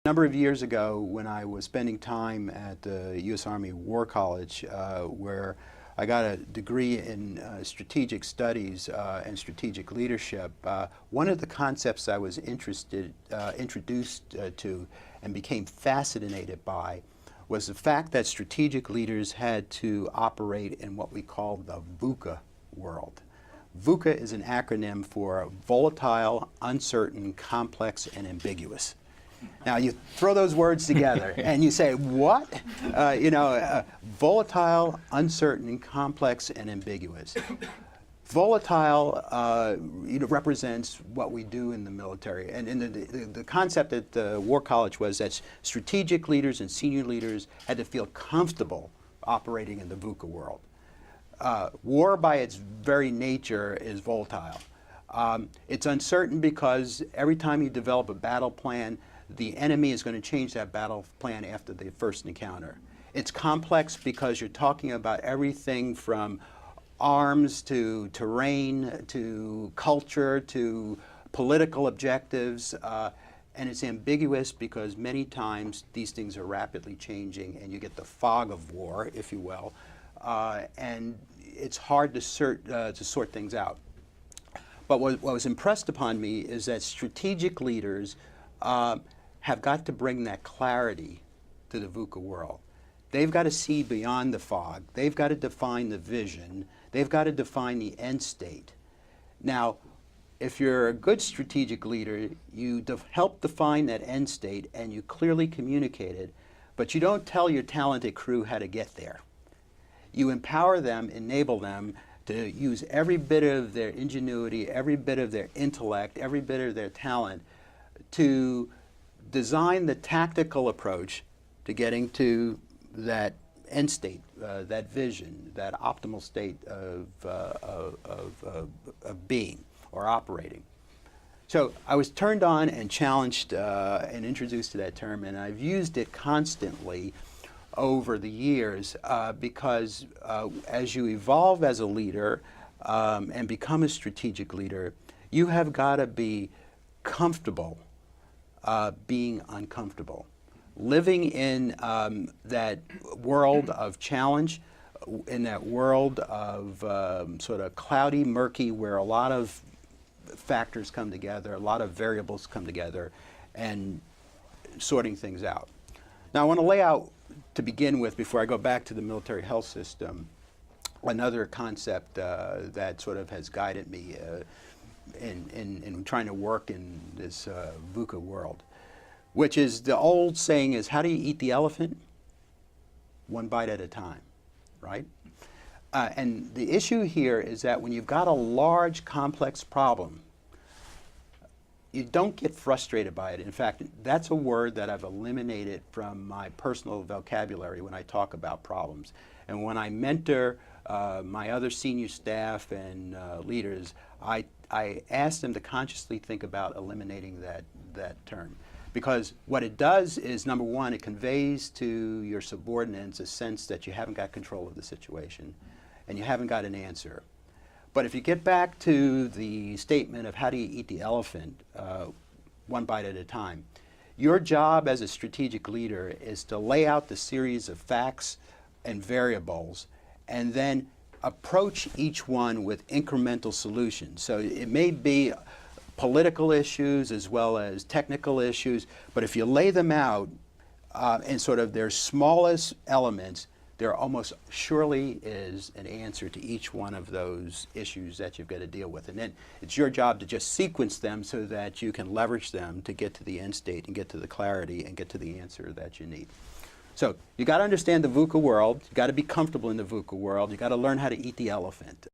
A number of years ago, when I was spending time at the U.S. Army War College, where I got a degree in strategic studies and strategic leadership, one of the concepts I was introduced to and became fascinated by was the fact that strategic leaders had to operate in what we call the VUCA world. VUCA is an acronym for volatile, uncertain, complex, and ambiguous. Now you throw those words together and you say, what? Volatile, uncertain, complex, and ambiguous. Volatile represents what we do in the military. And the concept at the War College was that strategic leaders and senior leaders had to feel comfortable operating in the VUCA world. War, by its very nature, is volatile. It's uncertain because every time you develop a battle plan, the enemy is going to change that battle plan after the first encounter. It's complex because you're talking about everything from arms to terrain to culture to political objectives, and it's ambiguous because many times these things are rapidly changing and you get the fog of war, if you will, and it's hard to sort things out. But what was impressed upon me is that strategic leaders have got to bring that clarity to the VUCA world. They've got to see beyond the fog. They've got to define the vision. They've got to define the end state. Now, if you're a good strategic leader, you help define that end state and you clearly communicate it, but you don't tell your talented crew how to get there. You empower them, enable them to use every bit of their ingenuity, every bit of their intellect, every bit of their talent to design the tactical approach to getting to that end state, that vision, that optimal state of being or operating. So I was turned on and challenged and introduced to that term, and I've used it constantly over the years because as you evolve as a leader and become a strategic leader, you have got to be comfortable being uncomfortable. Living in that world of challenge, in that world of sort of cloudy, murky, where a lot of factors come together, a lot of variables come together, and sorting things out. Now I want to lay out, to begin with, before I go back to the military health system, another concept that sort of has guided me in trying to work in this VUCA world, which is the old saying is, how do you eat the elephant? One bite at a time, right? And the issue here is that when you've got a large, complex problem, you don't get frustrated by it. In fact, that's a word that I've eliminated from my personal vocabulary when I talk about problems. And when I mentor my other senior staff and leaders, I ask them to consciously think about eliminating that term. Because what it does is, number one, it conveys to your subordinates a sense that you haven't got control of the situation and you haven't got an answer. But if you get back to the statement of how do you eat the elephant, one bite at a time, your job as a strategic leader is to lay out the series of facts and variables and then approach each one with incremental solutions. So it may be political issues as well as technical issues, but if you lay them out in sort of their smallest elements, there almost surely is an answer to each one of those issues that you've got to deal with. And then it's your job to just sequence them so that you can leverage them to get to the end state and get to the clarity and get to the answer that you need. So you got to understand the VUCA world. You got to be comfortable in the VUCA world. You got to learn how to eat the elephant.